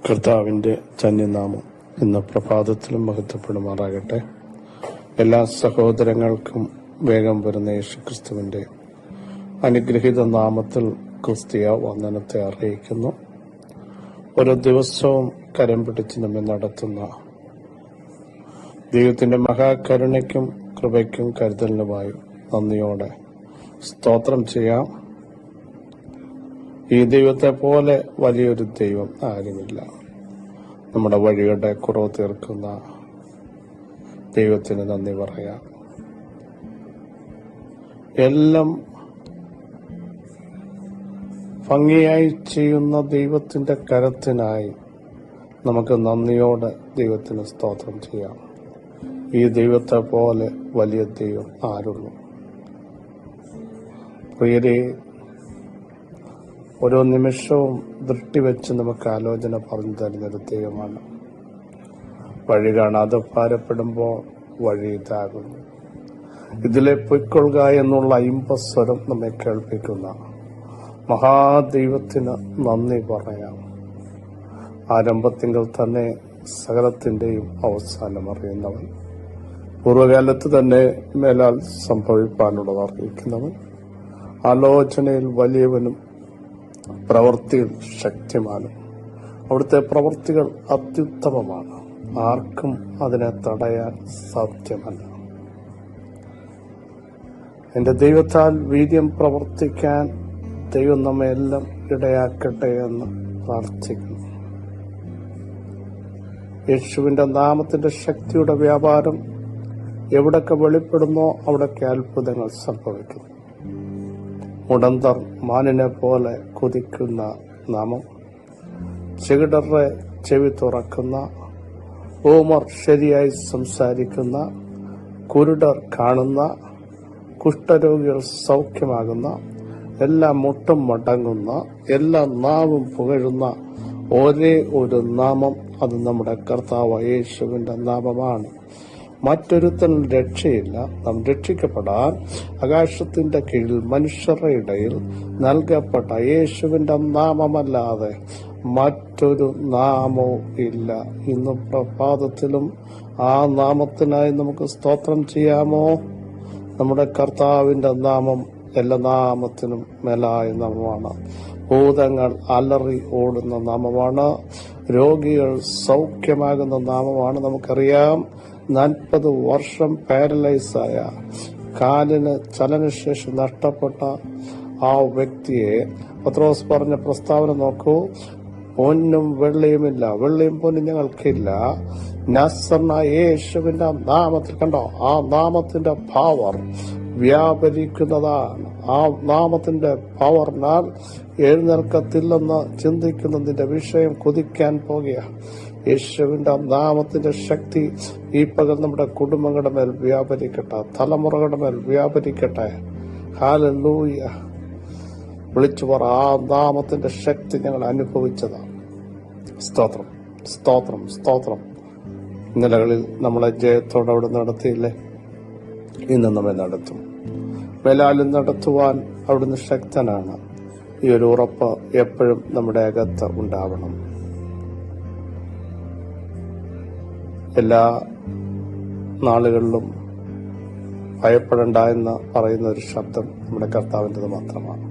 കർത്താവിൻ്റെ ധന്യനാമം ഇന്ന് പ്രഭാതത്തിലും മഹത്വപ്പെടുമാറാകട്ടെ. എല്ലാ സഹോദരങ്ങൾക്കും വേഗം വരുന്ന യേശുക്രിസ്തുവിൻ്റെ അനുഗ്രഹീത നാമത്തിൽ ക്രിസ്തീയ വന്ദനത്തെ അറിയിക്കുന്നു. ഓരോ ദിവസവും കരം പിടിച്ച് നമ്മെ നടത്തുന്ന ദൈവത്തിൻ്റെ മഹാകരുണയ്ക്കും കൃപയ്ക്കും കരുതലിനുമായി നന്ദിയോടെ സ്തോത്രം ചെയ്യാം. ഈ ദൈവത്തെ പോലെ വലിയൊരു ദൈവം ആരുമില്ല. നമ്മുടെ വഴികളുടെ കുറവ് തീർക്കുന്ന ദൈവത്തിന് നന്ദി പറയാം. എല്ലാം ഭംഗിയായി ചെയ്യുന്ന ദൈവത്തിന്റെ കരത്തിനായി നമുക്ക് നന്ദിയോടെ ദൈവത്തിന് സ്തോത്രം ചെയ്യാം. ഈ ദൈവത്തെ പോലെ വലിയ ദൈവം ആരുള്ളൂ? പ്രിയരെ, ഓരോ നിമിഷവും ദൃഷ്ടി വെച്ച് നമുക്ക് ആലോചന പറഞ്ഞു തരുന്നൊരു ദൈവമാണ്. വഴി കാണാതെ ഭാരപ്പെടുമ്പോൾ വഴി ഇതാകുന്നു, ഇതിലെ പൊയ്ക്കൊള്ളുക എന്നുള്ള ഇമ്പസ്വരം നമ്മെ കേൾപ്പിക്കുന്ന മഹാദൈവത്തിന് നന്ദി പറയാം. ആരംഭത്തിങ്കിൽ തന്നെ സകലത്തിന്റെയും അവസാനം അറിയുന്നവൻ, പൂർവകാലത്ത് തന്നെ മേലാൽ സംഭവിപ്പാനുള്ളത് അറിയിക്കുന്നവൻ, ആലോചനയിൽ വലിയവനും പ്രവൃത്തിയിൽ ശക്തിമാനും. അവിടുത്തെ പ്രവൃത്തികൾ അത്യുത്തമമാണ്, ആർക്കും അതിനെ തടയാൻ സാധ്യമല്ല. എന്റെ ദൈവത്താൽ വീര്യം പ്രവർത്തിക്കാൻ ദൈവം നമ്മെ എല്ലാം ഇടയാക്കട്ടെ എന്ന് പ്രാർത്ഥിക്കുന്നു. യേശുവിന്റെ നാമത്തിന്റെ ശക്തിയുടെ വ്യാപാരം എവിടൊക്കെ വെളിപ്പെടുന്നോ അവിടൊക്കെ അത്ഭുതങ്ങൾ സംഭവിക്കുന്നു. മുടന്തർ മാനിനെ പോലെ കുതിക്കുന്ന നാമം, ചെകിടറെ ചെവി തുറക്കുന്ന, ഓമർ ശരിയായി സംസാരിക്കുന്ന, കുരുടർ കാണുന്ന, കുഷ്ഠരോഗികൾ സൗഖ്യമാകുന്ന, എല്ലാ മുട്ടും മടങ്ങുന്ന, എല്ലാ നാവും പുകഴുന്ന ഒരേ ഒരു നാമം, അത് നമ്മുടെ കർത്താവ് യേശുവിന്റെ നാമമാണ്. മറ്റൊരുത്തൻ രക്ഷയില്ല. നാം രക്ഷിക്കപ്പെടാൻ ആകാശത്തിന്റെ കീഴിൽ മനുഷ്യരുടെ ഇടയിൽ നൽകപ്പെട്ട യേശുവിന്റെ നാമമല്ലാതെ മറ്റൊരു നാമവും ഇല്ല. ഇന്ന് പ്രഭാതത്തിലും ആ നാമത്തിനായി നമുക്ക് സ്തോത്രം ചെയ്യാമോ? നമ്മുടെ കർത്താവിന്റെ നാമം എല്ലാ നാമത്തിനും മേലായ നാമമാണ്. ഭൂതങ്ങൾ അലറി ഓടുന്ന നാമമാണ്. രോഗികൾ സൗഖ്യമാകുന്ന നാമമാണ്. നമുക്കറിയാം, 40 വർഷം പാരലൈസായ, കാലിന് ചലനശേഷി നഷ്ടപ്പെട്ട ആ വ്യക്തിയെ പത്രോസ് പറഞ്ഞ പ്രസ്താവന നോക്കൂ. പൊന്നും വെള്ളിയുമില്ല, വെള്ളിയും പൊന്നും ഞങ്ങൾക്കില്ല, നസറനായ യേശുവിന്റെ നാമത്തിൽ. കണ്ടോ, ആ നാമത്തിന്റെ പവർ വ്യാപരിക്കുന്നതാണ്. ആ നാമത്തിന്റെ പവറിനാൽ എഴുന്നേൽക്കത്തില്ലെന്ന് ചിന്തിക്കുന്നതിന്റെ വിഷയം കുതിക്കാൻ പോകുക. യേശുവിന്റെ നാമത്തിന്റെ ശക്തി ഈ പകൽ നമ്മുടെ കുടുംബങ്ങളുടെ മേൽ വ്യാപരിക്കട്ടെ, തലമുറകളുടെ മേൽ വ്യാപരിക്കട്ടെ. ഹല്ലേലൂയ. വിളിച്ചു പറ, ആ നാമത്തിന്റെ ശക്തി ഞങ്ങൾ അനുഭവിച്ചതാണ്. സ്തോത്രം, സ്തോത്രം, സ്തോത്രം. ഇന്നലകളിൽ നമ്മളെ ജയത്തോടെ അവിടെ നടത്തിയില്ലേ? ഇന്ന് നമ്മെ നടത്തും. മേലാലും നടത്തുവാൻ അവിടുന്ന് ശക്തനാണ്. ഈ ഒരു ഉറപ്പ് എപ്പോഴും നമ്മുടെ അകത്ത് ഉണ്ടാവണം. എല്ലാ നാളുകളിലും ഭയപ്പെടേണ്ട എന്ന് പറയുന്ന ഒരു ശബ്ദം നമ്മുടെ കർത്താവിൻ്റെത് മാത്രമാണ്.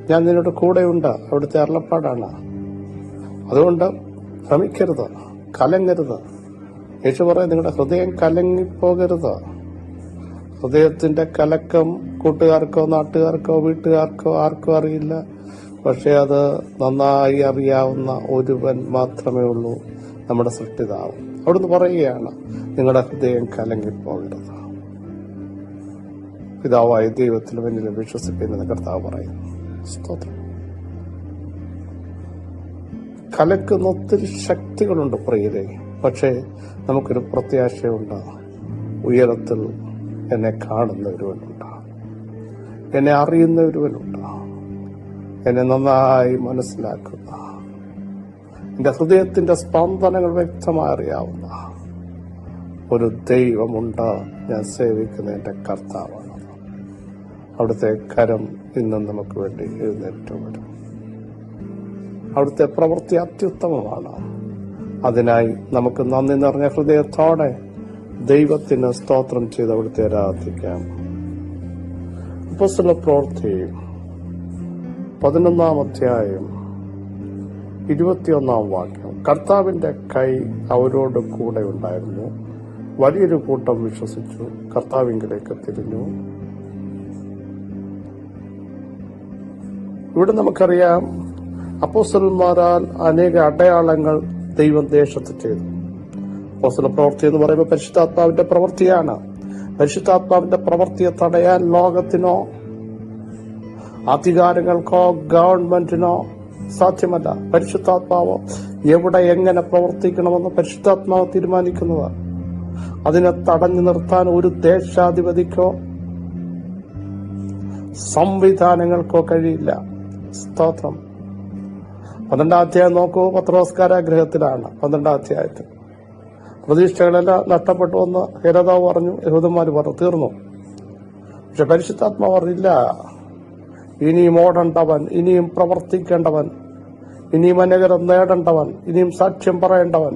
ഞാൻ നിന്നോട് കൂടെയുണ്ട്, അവിടുത്തെ അരുളപ്പാടാണ്. അതുകൊണ്ട് ഭ്രമിക്കരുത്, കലങ്ങരുത്. യേശു പറയും, നിങ്ങളുടെ ഹൃദയം കലങ്ങിപ്പോകരുത്. ഹൃദയത്തിന്റെ കലക്കം കൂട്ടുകാർക്കോ നാട്ടുകാർക്കോ വീട്ടുകാർക്കോ ആർക്കും അറിയില്ല. പക്ഷെ അത് നന്നായി അറിയാവുന്ന ഒരുവൻ മാത്രമേ ഉള്ളൂ, നമ്മുടെ സൃഷ്ടിതാവ്. അവിടുന്ന് പറയുകയാണ്, നിങ്ങളുടെ ഹൃദയം കലങ്ങിപ്പോകരുത്. പിതാവായ ദൈവത്തിൽ എന്നിലും വിശ്വസിപ്പിക്കുന്ന കർത്താവ് പറയുന്നു. സ്തോത്രം. കലക്കുന്ന ഒത്തിരി ശക്തികളുണ്ട് പ്രിയരെ. പക്ഷേ നമുക്കൊരു പ്രത്യാശയുണ്ട്. ഉയരത്തിൽ എന്നെ കാണുന്ന ഒരുവനുണ്ട്, എന്നെ അറിയുന്ന ഒരുവനുണ്ട്, എന്നെ നന്നായി മനസ്സിലാക്കുന്ന, എന്റെ ഹൃദയത്തിന്റെ സ്പന്ദനങ്ങൾ വ്യക്തമായി അറിയാവുന്ന ഒരു ദൈവമുണ്ട്. ഞാൻ സേവിക്കുന്ന എന്റെ കർത്താവാണ്. അവിടുത്തെ കരം ഇന്നും നമുക്ക് വേണ്ടി എഴുന്നേറ്റ് വരും. അവിടുത്തെ പ്രവൃത്തി അത്യുത്തമമാണ്. അതിനായി നമുക്ക് നന്ദി നിറഞ്ഞ ഹൃദയത്തോടെ ദൈവത്തിന് സ്തോത്രം ചെയ്ത് അവിടുത്തെ ആരാധിക്കാം. അപ്പോസ്തല പ്രവൃത്തി 11 അധ്യായം 21 വാക്യം. കർത്താവിന്റെ കൈ അവരോട് കൂടെ ഉണ്ടായിരുന്നു. വലിയൊരു കൂട്ടം വിശ്വസിച്ചു, കർത്താവിങ്കിലേക്ക് തിരിഞ്ഞു. ഇവിടെ നമുക്കറിയാം, അപ്പോസ്തലന്മാരാൽ അനേക അടയാളങ്ങൾ ദൈവം ദേശത്ത് ചെയ്തു. അപ്പോസ്തല പ്രവൃത്തി എന്ന് പറയുമ്പോൾ പരിശുദ്ധാത്മാവിന്റെ പ്രവൃത്തിയാണ്. പരിശുദ്ധാത്മാവിന്റെ പ്രവൃത്തിയെ തടയാൻ ലോകത്തിനോ അധികാരങ്ങൾക്കോ ഗവൺമെന്റിനോ സാധ്യമല്ല. പരിശുദ്ധാത്മാവ് എവിടെ എങ്ങനെ പ്രവർത്തിക്കണമെന്ന് പരിശുദ്ധാത്മാവ് തീരുമാനിക്കുന്നതാണ്. അതിനെ തടഞ്ഞു നിർത്താൻ ഒരു ദേശാധിപതിക്കോ സംവിധാനങ്ങൾക്കോ കഴിയില്ല. സ്തോത്രം. 12 അധ്യായം നോക്കൂ. പത്രോസ് കാരാഗൃഹത്തിലാണ്. 12 അധ്യായത്തിൽ പ്രതീക്ഷകളെല്ലാം നഷ്ടപ്പെട്ടു എന്ന് ഹെരോദാവ് പറഞ്ഞു, യഹൂദന്മാർ പറഞ്ഞു, തീർന്നു. പക്ഷെ പരിശുദ്ധാത്മാവ് പറഞ്ഞില്ല, ഇനിയും ഓടേണ്ടവൻ, ഇനിയും പ്രവർത്തിക്കേണ്ടവൻ, ഇനിയും അനേകരം നേടേണ്ടവൻ, ഇനിയും സാക്ഷ്യം പറയേണ്ടവൻ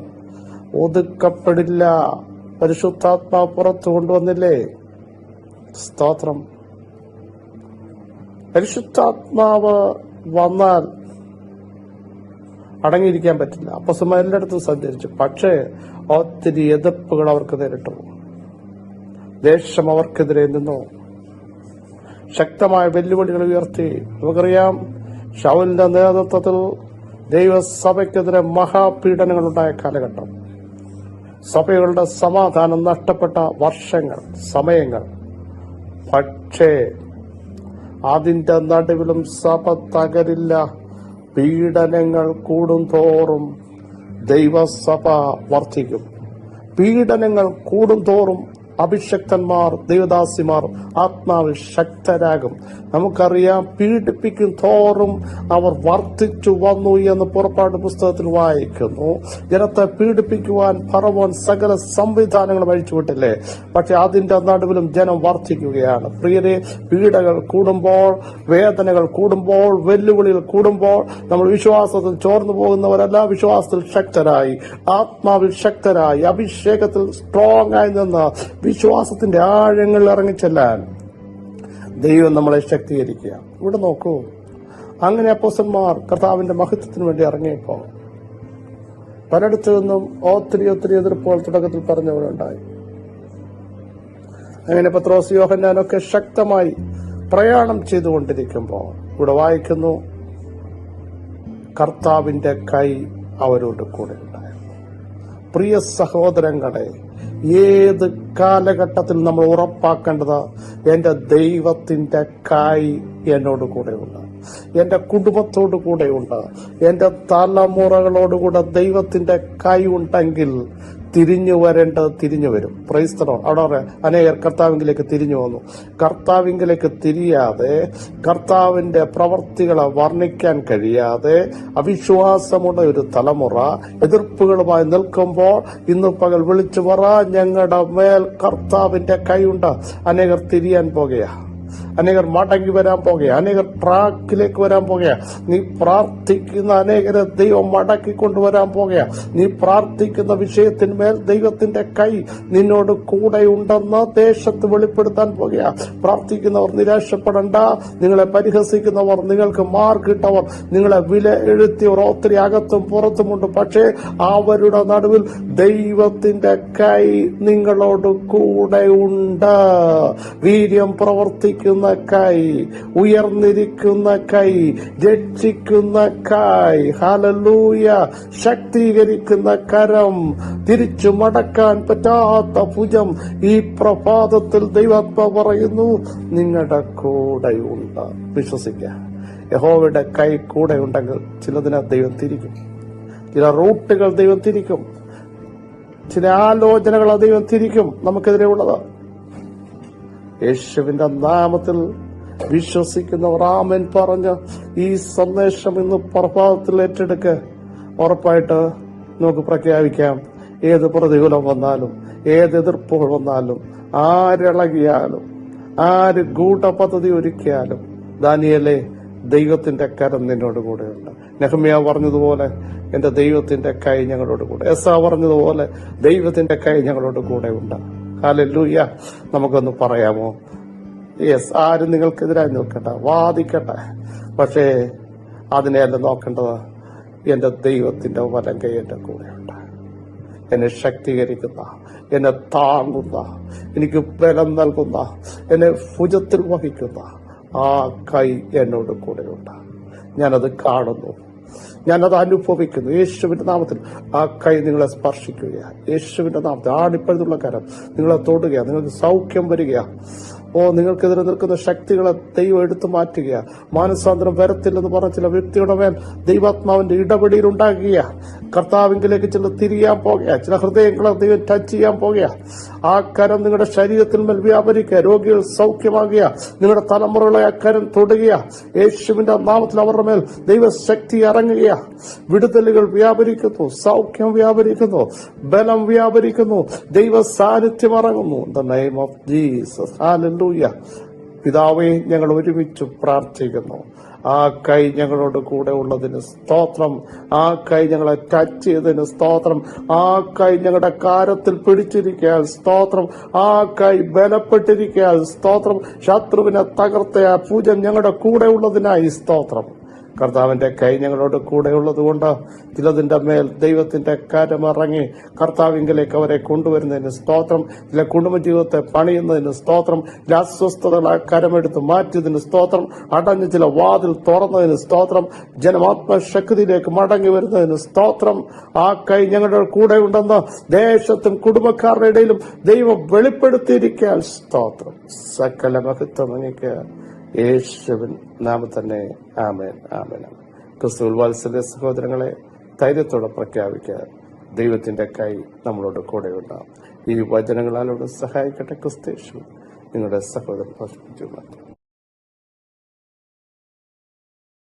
ഒതുക്കപ്പെടില്ല. പരിശുദ്ധാത്മാവ് പുറത്തു കൊണ്ടുവന്നില്ലേ? സ്തോത്രം. പരിശുദ്ധാത്മാവ് വന്നാൽ അടങ്ങിയിരിക്കാൻ പറ്റില്ല. അപ്പോസ്തലന്മാർ എല്ലായിടത്തും സഞ്ചരിച്ചു. പക്ഷേ ഒത്തിരി എതിർപ്പുകൾ അവർക്ക് നേരിട്ടു. ദേശം അവർക്കെതിരെ നിന്നു. ശക്തമായ വെല്ലുവിളികൾ ഉയർത്തി. നമുക്കറിയാം, ശൗലിന്റെ നേതൃത്വത്തിൽ ദൈവസഭയ്ക്കെതിരെ മഹാപീഡനങ്ങളുണ്ടായ കാലഘട്ടം. സഭകളുടെ സമാധാനം നഷ്ടപ്പെട്ട വർഷങ്ങൾ, സമയങ്ങൾ. പക്ഷേ അതിന്റെ നടുവിലും സഭ തകരില്ല. പീഡനങ്ങൾ കൂടുന്തോറും ദൈവസഭ വർദ്ധിക്കും. പീഡനങ്ങൾ കൂടുന്തോറും അഭിഷക്തന്മാർ, ദൈവദാസിമാർ ആത്മാവിൽ ശക്തരാകും. നമുക്കറിയാം, പീഡിപ്പിക്കും തോറും അവർ വർദ്ധിച്ചു വന്നു എന്ന് പുറപ്പാട് പുസ്തകത്തിൽ വായിക്കുന്നു. ജനത്തെ പീഡിപ്പിക്കുവാൻ ഫറവോൻ സകല സംവിധാനങ്ങളും അഴിച്ചുവിട്ടില്ലേ? പക്ഷെ അതിന്റെ നടുവിലും ജനം വർദ്ധിക്കുകയാണ്. പ്രിയരെ, പീഡകൾ കൂടുമ്പോൾ, വേദനകൾ കൂടുമ്പോൾ, വെല്ലുവിളികൾ കൂടുമ്പോൾ നമ്മൾ വിശ്വാസത്തിൽ ചോർന്നു പോകുന്നവരല്ല, വിശ്വാസത്തിൽ ശക്തരായി, ആത്മാവിൽ ശക്തരായി, അഭിഷേകത്തിൽ സ്ട്രോങ് ആയി നിന്ന് വിശ്വാസത്തിന്റെ ആഴങ്ങളിൽ ഇറങ്ങിച്ചെല്ലാൻ ദൈവം നമ്മളെ ശക്തീകരിക്കുക. ഇവിടെ നോക്കൂ, അങ്ങനെ അപ്പോസ്തലന്മാർ കർത്താവിന്റെ മഹത്വത്തിന് വേണ്ടി ഇറങ്ങിയപ്പോ പലയിടത്തു നിന്നും ഒത്തിരി എതിർപ്പുകൾ തുടക്കത്തിൽ പറഞ്ഞവരുണ്ടായി. അങ്ങനെ പത്രോസ്, യോഹന്നാനൊക്കെ ശക്തമായി പ്രയാണം ചെയ്തുകൊണ്ടിരിക്കുമ്പോൾ ഇവിടെ വായിക്കുന്നു, കർത്താവിന്റെ കൈ അവരോട് കൂടെ ഉണ്ടായിരുന്നു. പ്രിയ സഹോദരങ്ങളെ, ഏത് കാലഘട്ടത്തിൽ നമ്മൾ ഉറപ്പാക്കേണ്ടത്, എന്റെ ദൈവത്തിന്റെ കൈ എന്നോട് കൂടെയുണ്ട്, എന്റെ കുടുംബത്തോടു കൂടെയുണ്ട്, എന്റെ തലമുറകളോടുകൂടെ ദൈവത്തിന്റെ കൈ ഉണ്ടെങ്കിൽ തിരിഞ്ഞു വരേണ്ടത് തിരിഞ്ഞു വരും. Praise the Lord. അവിടെ അനേകർ കർത്താവിങ്കിലേക്ക് തിരിഞ്ഞു വന്നു. കർത്താവിങ്കിലേക്ക് തിരിയാതെ, കർത്താവിന്റെ പ്രവർത്തികളെ വർണ്ണിക്കാൻ കഴിയാതെ അവിശ്വാസമുള്ള ഒരു തലമുറ എതിർപ്പുകളുമായി നിൽക്കുമ്പോൾ ഇന്ന് പകൽ വിളിച്ചു പറ, ഞങ്ങളുടെ മേൽ കർത്താവിന്റെ കൈയുണ്ട്. അനേകർ തിരിയാൻ പോകുകയാ, അനേകർ മടങ്ങി വരാൻ പോകുക, അനേകർ ട്രാക്കിലേക്ക് വരാൻ പോകുക. നീ പ്രാർത്ഥിക്കുന്ന അനേകരെ ദൈവം മടക്കി കൊണ്ടുവരാൻ പോകുക. നീ പ്രാർത്ഥിക്കുന്ന വിഷയത്തിന്മേൽ ദൈവത്തിന്റെ കൈ നിന്നോട് കൂടെ ഉണ്ടെന്ന് ദേശത്ത് വെളിപ്പെടുത്താൻ പോകുക. പ്രാർത്ഥിക്കുന്നവർ നിരാശപ്പെടണ്ട. നിങ്ങളെ പരിഹസിക്കുന്നവർ, നിങ്ങൾക്ക് മാർക്കിട്ടവർ, നിങ്ങളെ വില എഴുത്തിയവർ ഒത്തിരി അകത്തും പുറത്തുമുണ്ട്. പക്ഷേ അവരുടെ നടുവിൽ ദൈവത്തിന്റെ കൈ നിങ്ങളോട് കൂടെ ഉണ്ട്. വീര്യം പ്രവർത്തിക്കുന്ന കൈ, ഉയർന്നിരിക്കുന്ന കൈ, രക്ഷിക്കുന്ന കൈ, ഹല്ലേലൂയ, ശക്തീകരിക്കുന്ന കരം, തിരിച്ചു മടക്കാൻ പറ്റാത്ത ഭുജം. ഈ പ്രഭാതത്തിൽ ദൈവാത്മാവ് പറയുന്നു, നിങ്ങളുടെ കൂടെയുണ്ട്. വിശ്വസിക്കുക. യഹോവയുടെ കൈ കൂടെ ഉണ്ടെങ്കിൽ ചിലതിനെ ദൈവം തിരിക്കും, ചില റൂട്ടുകൾ ദൈവം തിരിക്കും, ചില ആലോചനകൾ ദൈവം തിരിക്കും നമുക്കെതിരെ ഉള്ളത്. യേശുവിന്റെ നാമത്തിൽ വിശ്വസിക്കുന്നവർ ആമേൻ പറഞ്ഞ് ഈ സന്ദേശം ഇന്ന് പ്രഭാതത്തിൽ ഏറ്റെടുക്ക്. ഉറപ്പായിട്ട് നമുക്ക് പ്രഖ്യാപിക്കാം, ഏത് പ്രതികൂലം വന്നാലും, ഏത് എതിർപ്പുകൾ വന്നാലും, ആരിളകിയാലും, ആര് ഗൂഢപദ്ധതി ഒരുക്കിയാലും, ദാനിയേലേ, ദൈവത്തിന്റെ കരം നിന്നോട് കൂടെയുണ്ട്. നെഹമ്യാ പറഞ്ഞതുപോലെ എന്റെ ദൈവത്തിന്റെ കൈ ഞങ്ങളോട് കൂടെ. എസ്സാ പറഞ്ഞതുപോലെ ദൈവത്തിന്റെ കൈ ഞങ്ങളോട് കൂടെ ഉണ്ട്. ഹല്ലേലൂയ. നമുക്കൊന്ന് പറയാമോ? യെസ്. ആരും നിങ്ങൾക്കെതിരായി നിൽക്കട്ടെ, വാദിക്കട്ടെ, പക്ഷേ അതിനെയല്ല നോക്കേണ്ടത്. എന്റെ ദൈവത്തിന്റെ വലം കൈ എന്റെ കൂടെയുണ്ട്. എന്നെ ശക്തീകരിക്കുന്ന, എന്നെ താങ്ങുന്ന, എനിക്ക് ബലം നൽകുന്ന, എന്നെ ഭുജത്തിൽ വഹിക്കുന്ന ആ കൈ എന്നോട് കൂടെയുണ്ട്. ഞാനത് കാണുന്നു, ഞാനത് അനുഭവിക്കുന്നു. യേശുവിന്റെ നാമത്തിൽ ആ കൈ നിങ്ങളെ സ്പർശിക്കുകയാണ്. യേശുവിന്റെ നാമത്തിൽ ആണിപ്പഴുതുള്ള കരം നിങ്ങളെ തൊടുകയാണ്. നിങ്ങൾക്ക് സൗഖ്യം വരികയാണ്. നിങ്ങൾക്കെതിരെ നിൽക്കുന്ന ശക്തികളെ ദൈവം എടുത്തു മാറ്റുക. മാനസാന്തരം വരത്തില്ലെന്ന് പറഞ്ഞ ചില വ്യക്തിയുടെ മേൽ ദൈവാത്മാവിന്റെ ഇടപെടിയിൽ ഉണ്ടാകുക. കർത്താവിലേക്ക് ചില തിരിയാൻ പോകുക. ചില ഹൃദയങ്ങളെ ദൈവം ടച്ച് ചെയ്യാൻ പോകുക. ആ കരം നിങ്ങളുടെ ശരീരത്തിൽ മേൽ വ്യാപരിക്കുക. രോഗികൾ സൗഖ്യമാകുക. നിങ്ങളുടെ തലമുറകളെ ആ കരം തൊടുക. യേശുവിന്റെ നാമത്തിൽ അവരുടെ മേൽ ദൈവശക്തി ഇറങ്ങുക. വിടുതലുകൾ വ്യാപരിക്കുന്നു, സൗഖ്യം വ്യാപരിക്കുന്നു, ബലം വ്യാപരിക്കുന്നു, ദൈവ സാന്നിധ്യം ഇറങ്ങുന്നു. In the name of Jesus. Hallelujah. പിതാവേ, ഞങ്ങൾ ഒരുമിച്ച് പ്രാർത്ഥിക്കുന്നു. ആ കൈ ഞങ്ങളോട് കൂടെ ഉള്ളതിന് സ്തോത്രം. ആ കൈ ഞങ്ങളെ ടച്ച് ചെയ്തതിന് സ്തോത്രം. ആ കൈ ഞങ്ങളുടെ കാരത്തിൽ പിടിച്ചിരിക്കാൻ സ്തോത്രം. ആ കൈ ബലപ്പെട്ടിരിക്കാൻ സ്തോത്രം. ശത്രുവിനെ തകർത്ത ആ പൂജ ഞങ്ങളുടെ കൂടെ ഉള്ളതിനായി സ്തോത്രം. കർത്താവിന്റെ കൈ ഞങ്ങളോട് കൂടെയുള്ളത് കൊണ്ട് ചിലതിന്റെ മേൽ ദൈവത്തിന്റെ കരമിറങ്ങി കർത്താവിങ്കിലേക്ക് അവരെ കൊണ്ടുവരുന്നതിന് സ്തോത്രം. ചില കുടുംബജീവിതത്തെ പണിയുന്നതിന് സ്തോത്രം. ചില അസ്വസ്ഥതകളെ കരമെടുത്ത് മാറ്റിയതിന് സ്തോത്രം. അടഞ്ഞ ചില വാതിൽ തുറന്നതിന് സ്തോത്രം. ജനമാത്മശക്തിയിലേക്ക് മടങ്ങി വരുന്നതിന് സ്തോത്രം. ആ കൈ ഞങ്ങളുടെ കൂടെ ഉണ്ടെന്ന് ദേശത്തും കുടുംബക്കാരുടെ ഇടയിലും ദൈവം വെളിപ്പെടുത്തിയിരിക്കാൻ സ്തോത്രം. സകല മഹത്വം അങ്ങേക്ക് യേശുവിൻ നാമത്തിൽ തന്നെ. ആമേൻ, ആമേൻ. ക്രിസ്തുവിൽ വാത്സല്യ സഹോദരങ്ങളെ, ധൈര്യത്തോടെ പ്രഖ്യാപിക്കുക, ദൈവത്തിന്റെ കൈ നമ്മളോട് കൂടെയുണ്ടാവും. ഈ വചനങ്ങളാലോട് സഹായിക്കട്ടെ. ക്രിസ്തേശു നിങ്ങളുടെ സഹോദരൻ